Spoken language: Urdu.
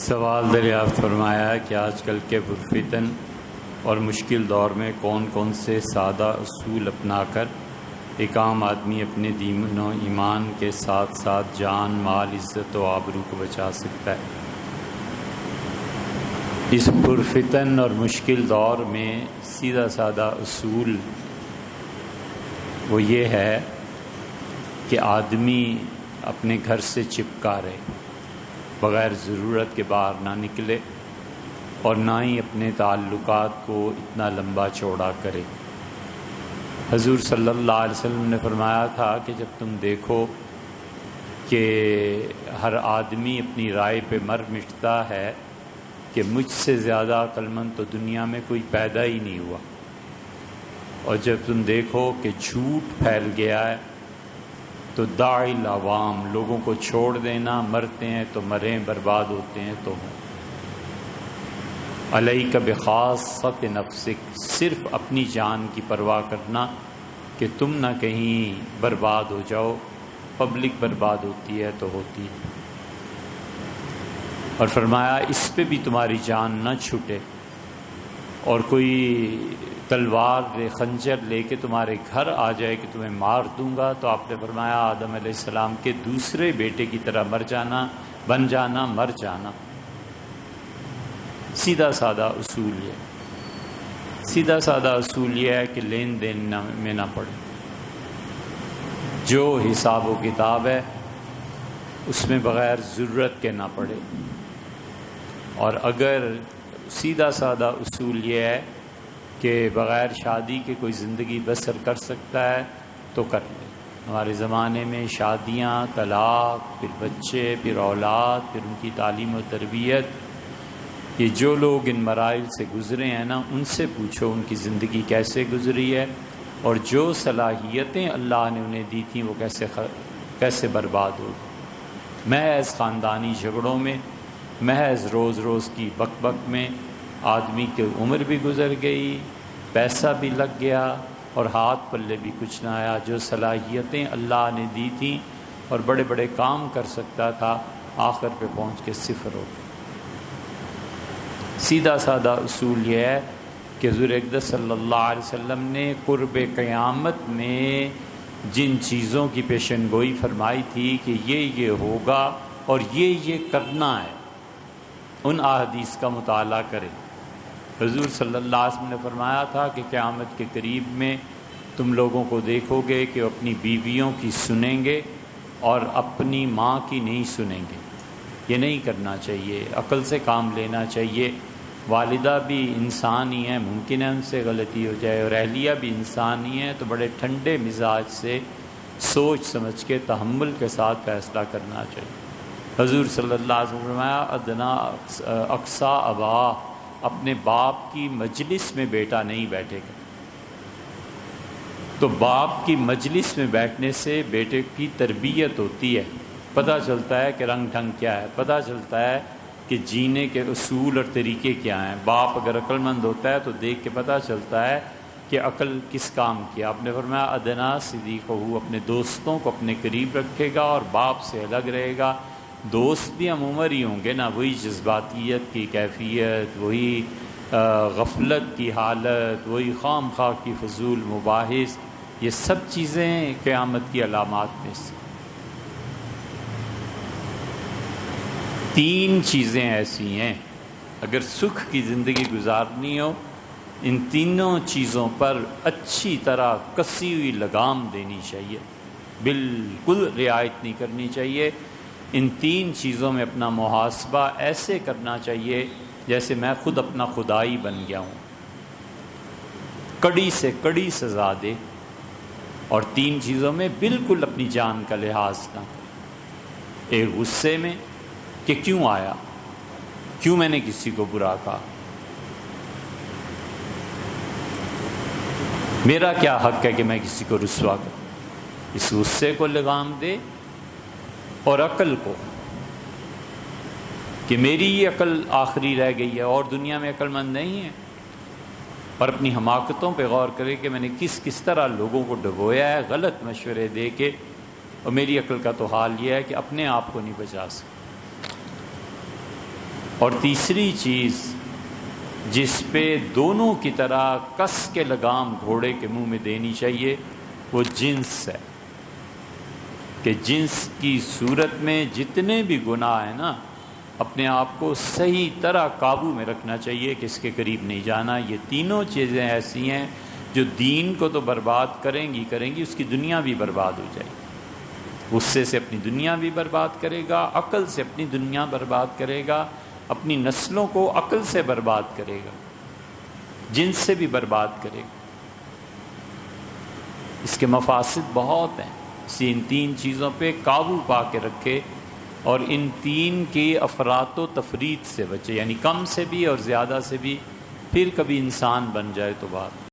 سوال دریافت فرمایا کہ آج کل کے پرفتن اور مشکل دور میں کون کون سے سادہ اصول اپنا کر ایک عام آدمی اپنے دین و ایمان کے ساتھ ساتھ جان، مال، عزت و آبرو کو بچا سکتا ہے۔ اس پرفتن اور مشکل دور میں سیدھا سادہ اصول وہ یہ ہے کہ آدمی اپنے گھر سے چپکا رہے، بغیر ضرورت کے باہر نہ نکلے اور نہ ہی اپنے تعلقات کو اتنا لمبا چوڑا کرے۔ حضور صلی اللہ علیہ وسلم نے فرمایا تھا کہ جب تم دیکھو کہ ہر آدمی اپنی رائے پہ مر مٹتا ہے کہ مجھ سے زیادہ عقل مند تو دنیا میں کوئی پیدا ہی نہیں ہوا، اور جب تم دیکھو کہ جھوٹ پھیل گیا ہے تو داعی العوام، لوگوں کو چھوڑ دینا، مرتے ہیں تو مریں، برباد ہوتے ہیں تو ہوں۔ علیک بخاصۃ نفسک، صرف اپنی جان کی پرواہ کرنا کہ تم نہ کہیں برباد ہو جاؤ، پبلک برباد ہوتی ہے تو ہوتی ہے۔ اور فرمایا اس پہ بھی تمہاری جان نہ چھوٹے، اور کوئی تلوار خنجر لے کے تمہارے گھر آ جائے کہ تمہیں مار دوں گا، تو آپ نے فرمایا آدم علیہ السلام کے دوسرے بیٹے کی طرح مر جانا، بن جانا، مر جانا۔ سیدھا سادہ اصول یہ، سیدھا سادہ اصول یہ ہے کہ لین دین میں نہ پڑے، جو حساب و کتاب ہے اس میں بغیر ضرورت کے نہ پڑے، اور اگر سیدھا سادہ اصول یہ ہے کہ بغیر شادی کے کوئی زندگی بسر کر سکتا ہے تو کر لے۔ ہمارے زمانے میں شادیاں، طلاق، پھر بچے، پھر اولاد، پھر ان کی تعلیم و تربیت، یہ جو لوگ ان مراحل سے گزرے ہیں نا، ان سے پوچھو ان کی زندگی کیسے گزری ہے، اور جو صلاحیتیں اللہ نے انہیں دی تھیں وہ کیسے برباد ہو گئی۔ محض خاندانی جھگڑوں میں، محض روز روز کی بک بک میں آدمی کی عمر بھی گزر گئی، پیسہ بھی لگ گیا، اور ہاتھ پلے بھی کچھ نہ آیا۔ جو صلاحیتیں اللہ نے دی تھیں اور بڑے بڑے کام کر سکتا تھا، آخر پہ پہنچ کے صفر ہو گیا۔ سیدھا سادہ اصول یہ ہے کہ حضور اقدس صلی اللہ علیہ وسلم نے قرب قیامت میں جن چیزوں کی پیشن گوئی فرمائی تھی کہ یہ ہوگا اور یہ کرنا ہے، ان احادیث کا مطالعہ کریں۔ حضور صلی اللہ علیہ وسلم نے فرمایا تھا کہ قیامت کے قریب میں تم لوگوں کو دیکھو گے کہ وہ اپنی بیویوں کی سنیں گے اور اپنی ماں کی نہیں سنیں گے۔ یہ نہیں کرنا چاہیے، عقل سے کام لینا چاہیے۔ والدہ بھی انسان ہی ہیں، ممکن ہے ان سے غلطی ہو جائے، اور اہلیہ بھی انسان ہی ہیں، تو بڑے ٹھنڈے مزاج سے سوچ سمجھ کے تحمل کے ساتھ فیصلہ کرنا چاہیے۔ حضور صلی اللہ علیہ وسلم نے فرمایا ادنا اقصا ابا، اپنے باپ کی مجلس میں بیٹا نہیں بیٹھے گا۔ تو باپ کی مجلس میں بیٹھنے سے بیٹے کی تربیت ہوتی ہے، پتہ چلتا ہے کہ رنگ ڈھنگ کیا ہے، پتہ چلتا ہے کہ جینے کے اصول اور طریقے کیا ہیں۔ باپ اگر عقل مند ہوتا ہے تو دیکھ کے پتہ چلتا ہے کہ عقل کس کام کیا۔ آپ نے فرمایا ادنا صدیقہ، اپنے دوستوں کو اپنے قریب رکھے گا اور باپ سے الگ رہے گا۔ دوست بھی ہم عمر ہی ہوں گے نا، وہی جذباتیت کی کیفیت، وہی غفلت کی حالت، وہی خام خواہ کی فضول مباحث، یہ سب چیزیں قیامت کی علامات میں سے۔ تین چیزیں ایسی ہیں، اگر سکھ کی زندگی گزارنی ہو، ان تینوں چیزوں پر اچھی طرح کسی ہوئی لگام دینی چاہیے، بالکل رعایت نہیں کرنی چاہیے۔ ان تین چیزوں میں اپنا محاسبہ ایسے کرنا چاہیے جیسے میں خود اپنا خدائی بن گیا ہوں، کڑی سے کڑی سزا دے، اور تین چیزوں میں بالکل اپنی جان کا لحاظ نہ کرے۔ ایک غصے میں کہ کیوں آیا، کیوں میں نے کسی کو برا کہا، میرا کیا حق ہے کہ میں کسی کو رسوا کروں، اس غصے کو لگام دے، اور عقل کو کہ میری یہ عقل آخری رہ گئی ہے اور دنیا میں عقل مند نہیں ہے، اور اپنی حماقتوں پہ غور کرے کہ میں نے کس طرح لوگوں کو ڈبویا ہے غلط مشورے دے کے، اور میری عقل کا تو حال یہ ہے کہ اپنے آپ کو نہیں بچا سکتا۔ اور تیسری چیز جس پہ دونوں کی طرح کس کے لگام گھوڑے کے منہ میں دینی چاہیے وہ جنس ہے، کہ جنس کی صورت میں جتنے بھی گناہ ہیں نا اپنے آپ کو صحیح طرح قابو میں رکھنا چاہیے کہ اس کے قریب نہیں جانا۔ یہ تینوں چیزیں ایسی ہیں جو دین کو تو برباد کریں گی اس کی دنیا بھی برباد ہو جائے گی۔ غصے سے اپنی دنیا بھی برباد کرے گا، عقل سے اپنی دنیا برباد کرے گا، اپنی نسلوں کو عقل سے برباد کرے گا، جنس سے بھی برباد کرے گا۔ اس کے مفاسد بہت ہیں، اسی ان تین چیزوں پہ قابو پا کے رکھے اور ان تین کی افراط و تفریط سے بچے، یعنی کم سے بھی اور زیادہ سے بھی، پھر کبھی انسان بن جائے تو بات